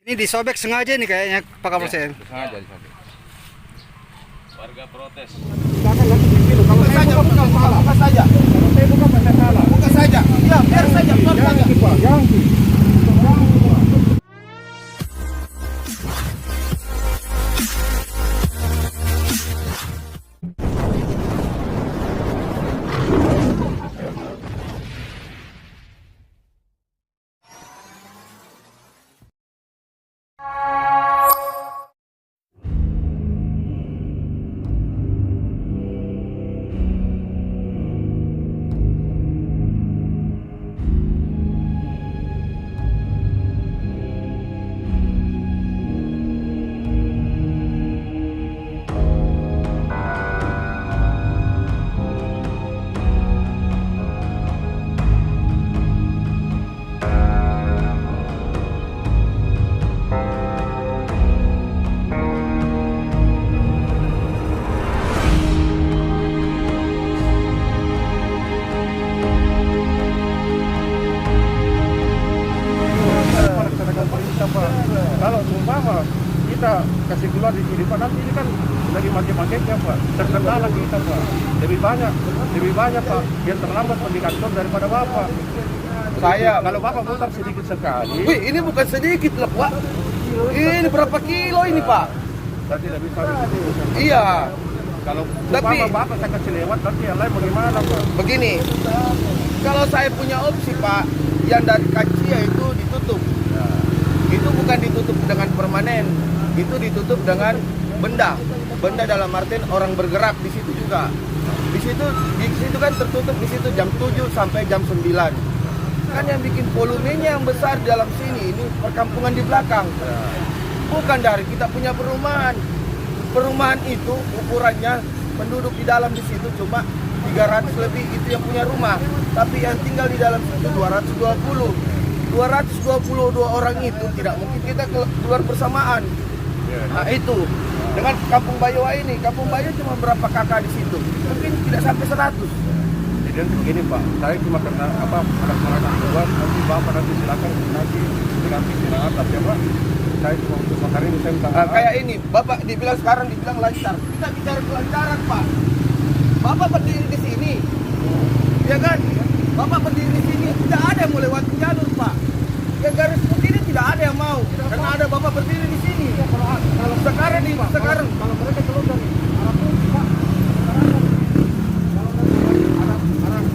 Ini disobek sengaja nih kayaknya Pak Kapolsek. Sengaja disobek. Warga protes. Silakan nanti dipilih. Kalau saya buka saja. Kalau saya buka saya salah. Buka saja. Ya, biar saja. Jangan Pak, jangan. Kalau umpama kita kasih keluar di sini Pak, nanti ini kan lagi makin-makinnya Pak, terkendala kita Pak, lebih banyak Pak, biar terlambat pergi kantor daripada Bapak. Kalau Bapak putar sedikit sekali. Wih, ini bukan sedikit loh Pak, ini berapa kilo ini Pak? Nanti lebih tahu. Iya. Kalau Tapi umpama Bapak saya kasih lewat, nanti yang lain bagaimana Pak? begini, kalau saya punya opsi Pak, yang dari Kacia itu ditutup. Itu bukan ditutup dengan permanen, itu ditutup dengan benda. Benda dalam artian orang bergerak di situ juga. Di situ kan tertutup di situ jam 7 sampai jam 9. Kan yang bikin volumenya yang besar di dalam sini ini perkampungan di belakang. Bukan dari kita punya perumahan. Perumahan itu ukurannya penduduk di dalam di situ cuma 300 lebih itu yang punya rumah. Tapi yang tinggal di dalam itu 220. 222 orang itu tidak mungkin kita keluar bersamaan. Nah itu dengan Kampung Bayowa ini, Kampung Bayowa cuma berapa kakak di situ? Mungkin tidak sampai 100. Jadi begini Pak, saya cuma karena anak keluar, nanti Bapak nanti silakan nanti istirahat tapi Pak. Saya cuma untuk sekarang ini saya minta kayak ini, Bapak sekarang dibilang lancar. Kita bicara kelancaran Pak. Bapak berdiri di sini, ya kan? Bapak berdiri di sini, tidak ada yang mau lewat jalur Pak. Yang garis putih ini tidak ada yang mau, karena ada Bapak berdiri di sini. Kalau sekarang kalau mereka keluar dari arah putih Pak,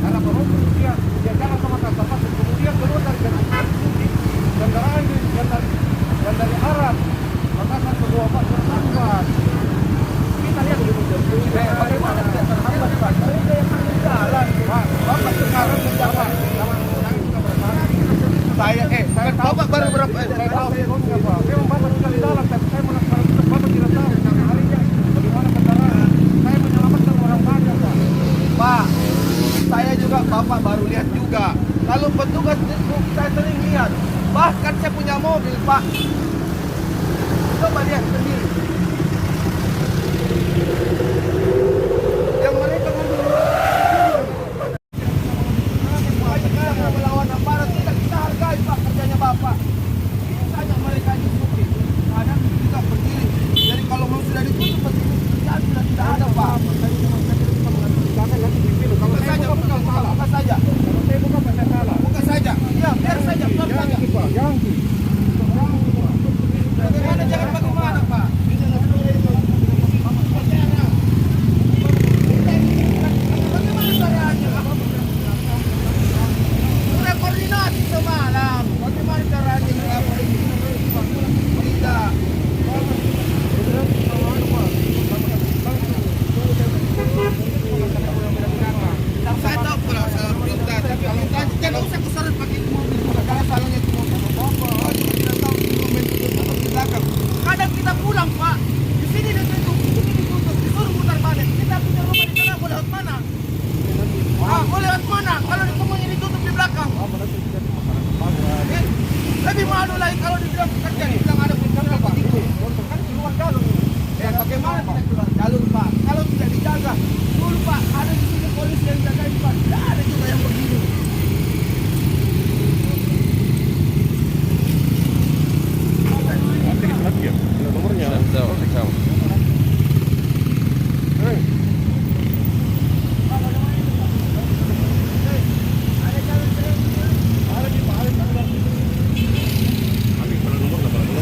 arah Perumpu dia jalan sama Kasabas, kemudian keluar dari garis putih, kendaraan yang dari arah Makassar ke Goa Pak terhambat. Kita lihat dulu bagaimana tidak terhambat Pak. Mereka yang jalan Pak. Bapak sekarang menjawab. saya Bapak baru berapa? Saya tahu Pak. Memang Bapak tinggal di dalam, tapi saya Bapak tidak tahu harinya bagaimana kendaraan. Saya menyelamatkan orang banyak Pak. Pak, saya juga Bapak baru lihat juga. Kalau petugas saya sering lihat. Bahkan saya punya mobil Pak. Coba lihat sendiri. Yang mereka melawan aparat kita hargai Pak kerjanya Bapak. Ini saja mereka disuruh. Kadang kita berdiri. Jadi kalau mau sudah ditutup pasti sudah tidak ada Pak. Silakan nanti dipilih. Kalau saya Buka saja. Kalau saya buka saya salah. Buka saja. Ya, biar saja. Jangan Pak, jangan. Bagaimana jangan bagaimana Pak?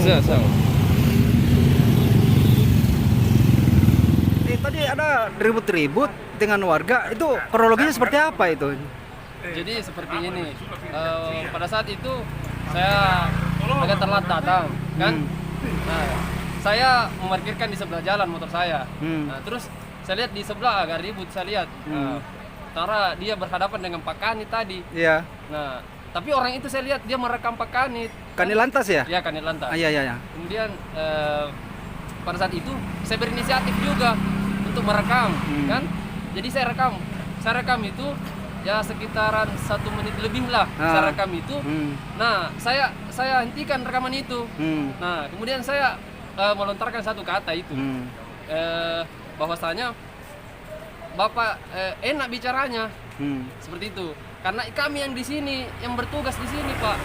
Sel. Tadi ada ribut-ribut dengan warga, itu kronologinya seperti apa itu? Jadi seperti ini, pada saat itu saya agak telat datang, kan? Nah, saya memarkirkan di sebelah jalan motor saya. Nah, terus saya lihat di sebelah agak ribut, saya lihat. Karena dia berhadapan dengan Pak Kanit tadi. Iya. Nah, tapi orang itu saya lihat dia merekam Pak Kanit. Kanit Lantas ya? Iya, Kanit Lantas. Iya. Kemudian pada saat itu saya berinisiatif juga untuk merekam, kan? Jadi saya rekam itu ya sekitaran 1 menit lebih lah saya rekam itu. Nah, saya hentikan rekaman itu. Nah, kemudian saya melontarkan satu kata itu, bahwasanya Bapak enak bicaranya, seperti itu. Karena kami yang di sini, yang bertugas di sini, Pak.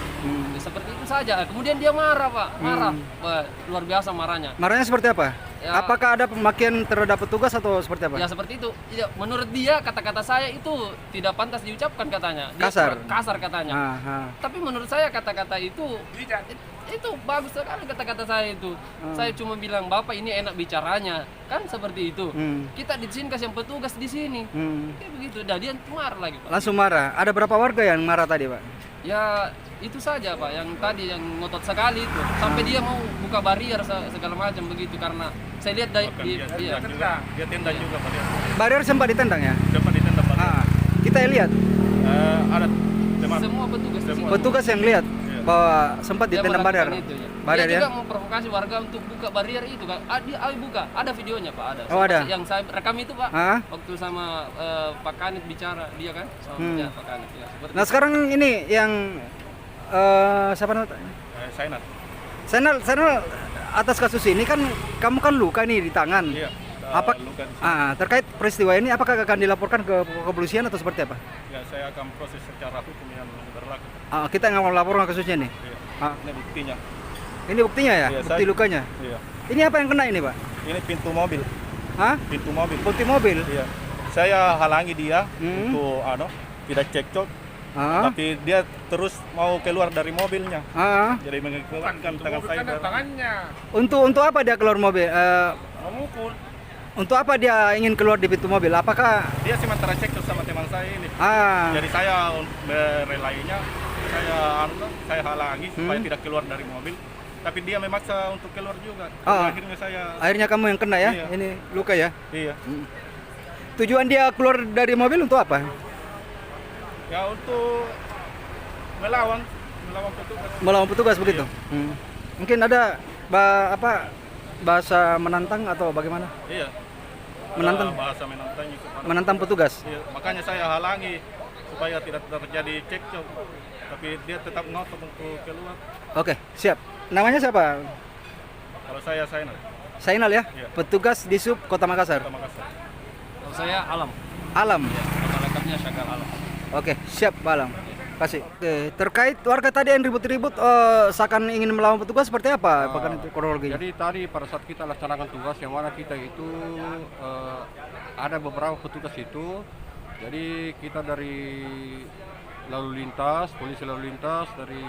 Ya, seperti itu saja. Kemudian dia marah, Pak. Marah. Wah, luar biasa marahnya. Marahnya seperti apa? Ya. Apakah ada pemakian terhadap petugas atau seperti apa? Ya seperti itu. Ya, menurut dia kata-kata saya itu tidak pantas diucapkan katanya. Dia Kasar. Kasar katanya. Tapi menurut saya kata-kata itu bagus sekali kata-kata saya itu. Saya cuma bilang Bapak ini enak bicaranya, kan seperti itu. Kita di sini kasih yang petugas di sini. Kayak begitu. Dah dia marah lagi, Pak. Langsung marah. Ada berapa warga yang marah tadi, Pak? Ya itu saja, Pak, yang tadi yang ngotot sekali itu. Sampai dia mau buka barrier segala macam begitu karena saya lihat dia tendang juga Pak. Barrier sempat ditendang ya? Sempat ditendang Pak. Kita lihat Ada teman. semua petugas di sini. petugas yang lihat bahwa sempat Dia ditendang barrier. melakukan itu, ya. Barrier Dia ya? juga memprovokasi warga untuk buka barrier itu kan. Dia buka, ada videonya Pak, ada. Oh, ada? Yang saya rekam itu Pak. Hah? Waktu sama Pak Kanit bicara dia kan, sama ya, Pak Kanit ya. Seperti Nah itu. sekarang ini yang siapa namanya? Sainat. Senal atas kasus ini kan kamu kan luka nih di tangan. Iya. Apa Luka di sini. terkait peristiwa ini apakah akan dilaporkan ke kepolisian atau seperti apa? Ya, saya akan proses secara hukum yang berlaku. Kita yang mau laporkan kasusnya nih. Iya. Ah, Ini buktinya. ini buktinya ya, Iya, bukti saya- lukanya. Iya. Ini apa yang kena ini, Pak? Ini pintu mobil. Hah? Pintu mobil. Putih mobil. Iya. Saya halangi dia Hmm. untuk tidak cekcok, Ah, tapi dia terus mau keluar dari mobilnya. Jadi Jadi mengeluarkan tangan saya. untuk apa dia keluar mobil? Memukul. Untuk apa dia ingin keluar di pintu mobil? Apakah Dia sementara cekcok sama teman saya ini. ah Jadi saya berelainya, saya halangi supaya tidak keluar dari mobil. Tapi dia memaksa untuk keluar juga. Oh. Akhirnya saya. akhirnya kamu yang kena ya? Iya. Ini luka ya? Iya. Tujuan dia keluar dari mobil untuk apa? Ya untuk melawan petugas. Melawan petugas begitu? Mungkin ada bahasa menantang atau bagaimana? Iya. Menantang? Bahasa menantang itu. Menantang petugas? Iya. Makanya saya halangi supaya tidak terjadi cekcok. Tapi dia tetap ngotot untuk keluar. Oke, siap. Namanya siapa? Kalau saya Sainat. Sainal ya? Iya. Petugas di Sub Kota Makassar. Kota Makassar. Kalau saya Alam. Alam. Nama lengkapnya Syakal Alam. Oke, siap Pak Alam. Kasih. Oke, terkait warga tadi yang ribut-ribut seakan ingin melawan petugas seperti apa? Bahkan itu kronologinya. Jadi tadi pada saat kita laksanakan tugas yang mana kita itu ada beberapa petugas itu. Jadi kita dari lalu lintas, polisi lalu lintas, dari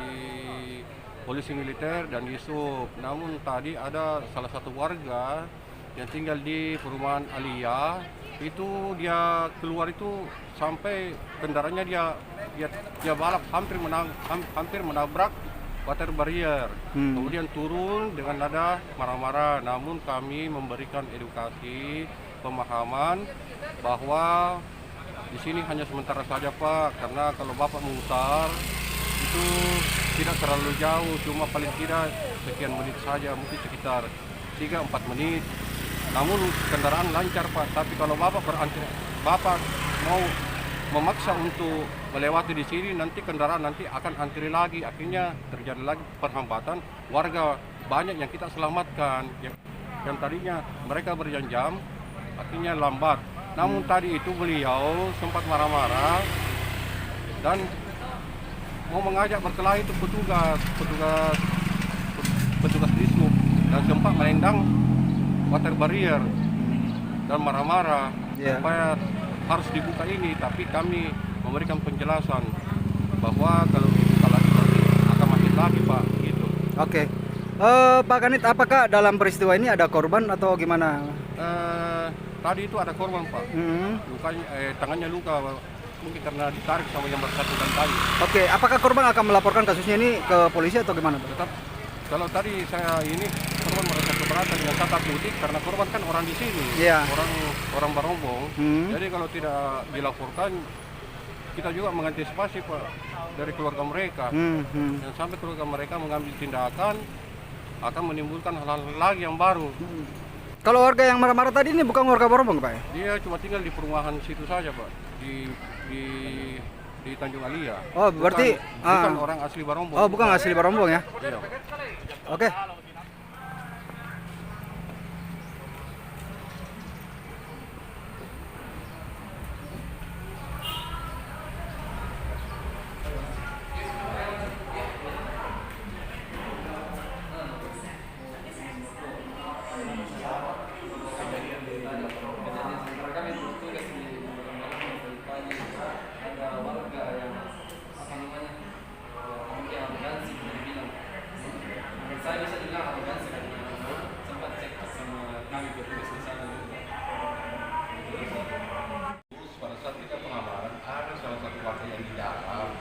polisi militer dan Yusuf. Namun tadi ada salah satu warga yang tinggal di perumahan Alia, itu dia keluar itu sampai kendaraannya dia balap hampir menabrak water barrier. Kemudian turun dengan nada marah-marah. Namun kami memberikan edukasi, pemahaman bahwa di sini hanya sementara saja Pak, karena kalau Bapak memutar itu tidak terlalu jauh, cuma paling tidak sekian menit saja, mungkin sekitar 3-4 menit. Namun kendaraan lancar Pak, tapi kalau Bapak mau memaksa untuk melewati di sini, nanti kendaraan nanti akan antri lagi, akhirnya terjadi lagi perhambatan. Warga banyak yang kita selamatkan, yang tadinya mereka berjam-jam, akhirnya lambat. Namun tadi itu beliau sempat marah-marah dan mau mengajak berkelahi itu petugas dishub dan sempat melendang water barrier dan marah-marah supaya harus dibuka ini. Tapi kami memberikan penjelasan bahwa kalau dibuka lagi nanti akan makin lagi Pak gitu. Oke. Pak Kanit, apakah dalam peristiwa ini ada korban atau gimana? Tadi itu ada korban Pak. Lukanya, tangannya luka mungkin karena ditarik sama yang bersangkutan tadi. Oke, apakah korban akan melaporkan kasusnya ini ke polisi atau gimana, Pak? Tetap kalau tadi saya ini korban merasa keberatan dengan kata putih karena korban kan orang di sini, Iya. orang Barombong. Jadi kalau tidak dilaporkan kita juga mengantisipasi Pak dari keluarga mereka. Dan sampai keluarga mereka mengambil tindakan akan menimbulkan hal-hal lagi yang baru. Kalau warga yang marah-marah tadi ini bukan warga Barombong, Pak? Dia cuma tinggal di perumahan situ saja Pak, di Tanjung Alia. Oh, berarti bukan orang asli Barombong. Oh, bukan asli Barombong ya? Iya. Oke. Saya bisa bilang arogansi kan, sempat cek sama kami petugas di sana juga. Pada saat kita pengamanan ada salah satu warga yang di dalam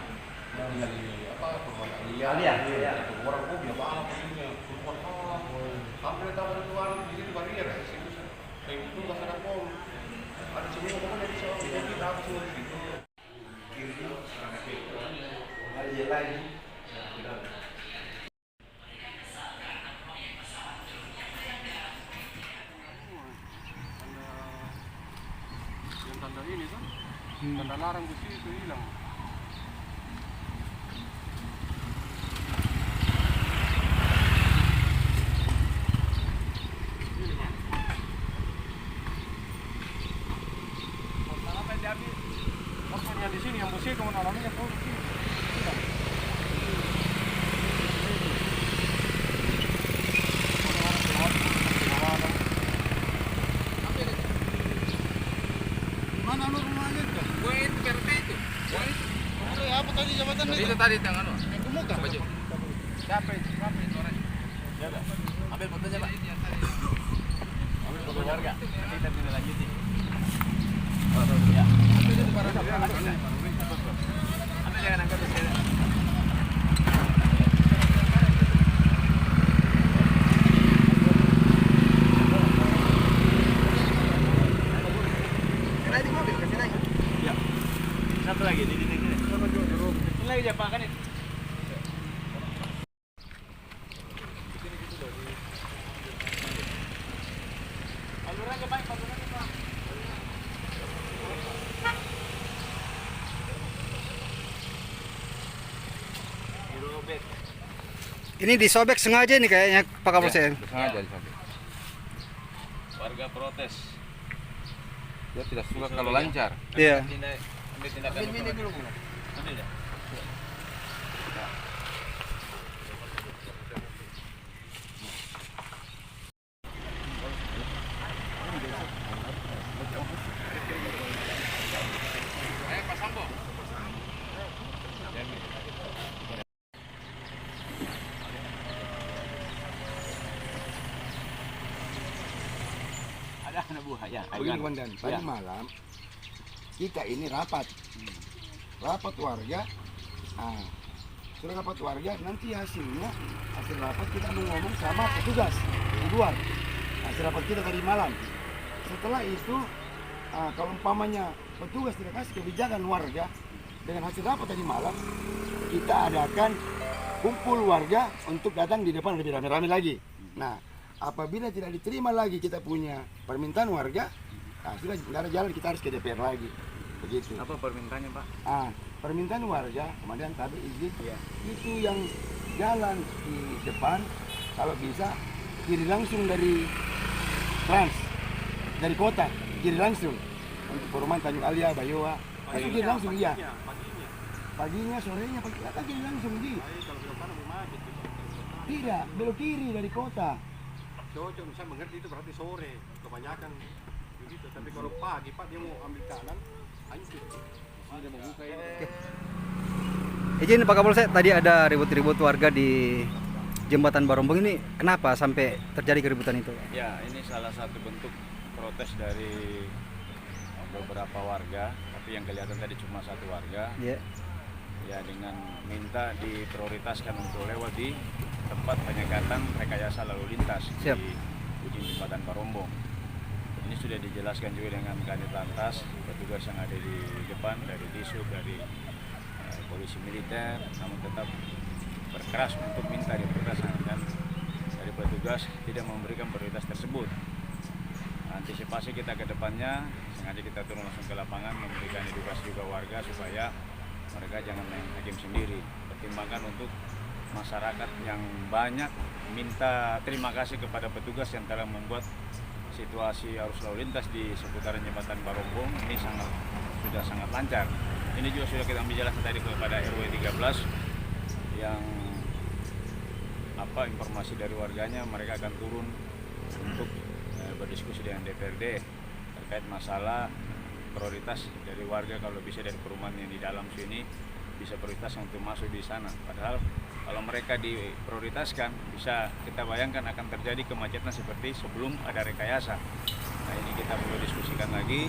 yang tinggal di perumahan Alia. Itu orang kok dia apa ini keluar hampir tahu keluar di situ barier ya situ saya itu nggak sadar kok ada semua orang dari sana kita harus di situ kiri ada lagi. Tanda ini kan, tanda larang di situ hilang. Apa yang diambil? Korban yang di sini yang bersih kemana namanya kau di sini. Itu tadi tangan lo. Kemuka. Siapa itu orang? Ambil fotonya Pak. Ambil foto warga. Nanti kita tindak lanjuti. Ya. Ambil jangan angkat ke sini. Satu lagi di sini. Ini lagi siapa kan itu? Palurannya baik, palurannya Pak. Dirobek. Ini disobek sengaja nih kayaknya Pak Kapolsek. Sengaja disobek. Warga protes. Dia tidak suka kalau lancar. Iya. Ambil tindakan. Ini dulu. Ambil ya. Ada anak buah ya. Begini Komandan, tadi malam kita ini rapat warga. Nah, sudah rapat warga, nanti hasil rapat kita mau ngomong sama petugas di luar. Hasil rapat kita tadi malam. Setelah itu, kalau umpamanya petugas tidak kasih kebijakan warga dengan hasil rapat tadi malam, kita adakan kumpul warga untuk datang di depan lebih rame-rame lagi. Nah, apabila tidak diterima lagi kita punya permintaan warga, sudah nggak ada jalan, kita harus ke DPR lagi. Begitu. Apa permintaannya Pak? Permintaan warga, kemudian kami izin itu yang jalan di depan, kalau bisa kiri langsung dari Trans, dari kota, kiri langsung untuk perumahan Tanjung Alia, Bayoa, itu kiri langsung iya. Paginya, sorenya, kita kiri langsung di. Tidak, belok kiri dari kota. Cocok, saya mengerti itu berarti sore kebanyakan begitu. Tapi kalau pagi Pak dia mau ambil kanan, hancur. Dia mau buka ini. Izin Pak Kapolsek, tadi ada ribut-ribut warga di Jembatan Barombong ini kenapa sampai terjadi keributan itu? Ya, ini salah satu bentuk protes dari beberapa warga, tapi yang kelihatan tadi cuma satu warga. Ya. Ya, dengan minta diprioritaskan untuk lewat di tempat penyekatan rekayasa lalu lintas Siap. di ujung jembatan Barombong. Ini sudah dijelaskan juga dengan Kanit Lantas, petugas yang ada di depan dari Disub, dari polisi militer, namun tetap berkeras untuk minta diprioritaskan dan dari petugas tidak memberikan prioritas tersebut. Antisipasi kita ke depannya, sengaja kita turun langsung ke lapangan memberikan edukasi juga warga supaya mereka jangan main hakim sendiri. Pertimbangkan untuk masyarakat yang banyak minta terima kasih kepada petugas yang telah membuat situasi arus lalu lintas di seputaran jembatan Barombong ini sudah sangat lancar. Ini juga sudah kita ambil jelas tadi kepada RW 13 yang informasi dari warganya, mereka akan turun untuk berdiskusi dengan DPRD terkait masalah prioritas dari warga kalau bisa dari perumahan yang di dalam sini bisa prioritas untuk masuk di sana. Padahal kalau mereka diprioritaskan bisa kita bayangkan akan terjadi kemacetan seperti sebelum ada rekayasa. Nah, ini kita perlu diskusikan lagi.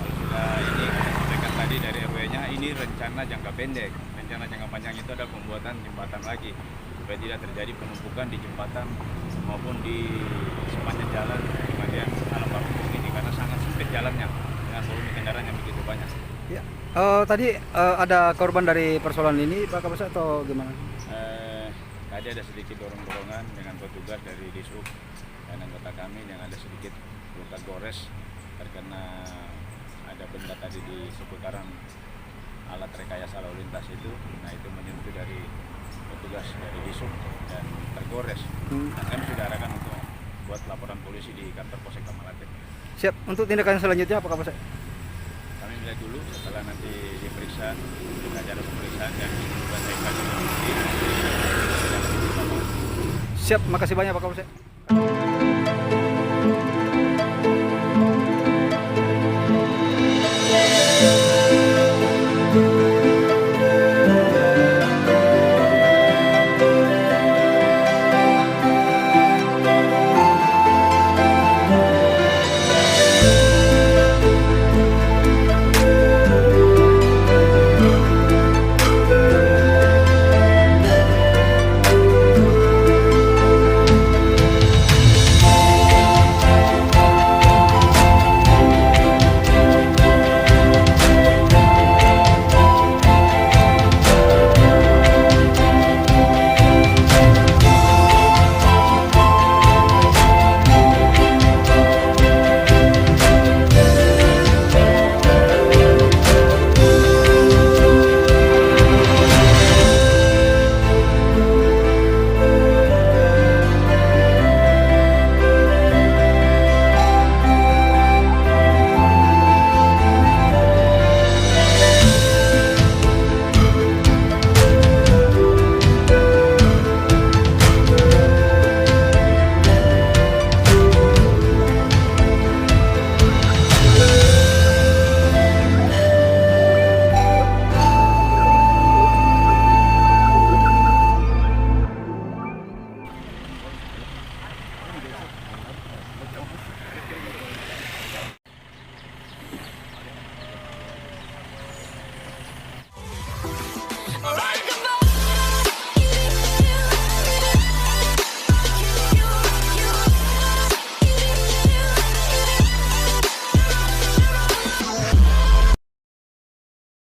Kalau sudah ini kita sampaikan tadi dari RW-nya, ini rencana jangka pendek. Rencana jangka panjang itu adalah pembuatan jembatan lagi supaya tidak terjadi penumpukan di jembatan maupun di sepanjang jalan di bagian Alam Barombong ini karena sangat sempit jalannya dengan volume kendaraan yang begitu banyak. Ya. Tadi ada korban dari persoalan ini Pak Kapolsek atau gimana? Tadi ada sedikit dorong-dorongan dengan petugas dari Disub dan anggota kami yang ada sedikit luka gores terkena ada benda tadi di seputaran alat rekayasa lalu lintas itu. Nah, itu menyentuh dari petugas dari Disub dan tergores. Dan kami sudah arahkan untuk buat laporan polisi di kantor Polsek Tamalate. Siap. Untuk tindakan selanjutnya apa Kapolsek? Kami melihat dulu setelah nanti diperiksa, kita ada pemeriksaan dan juga saya kasih Siap. Makasih banyak Pak Kapolsek.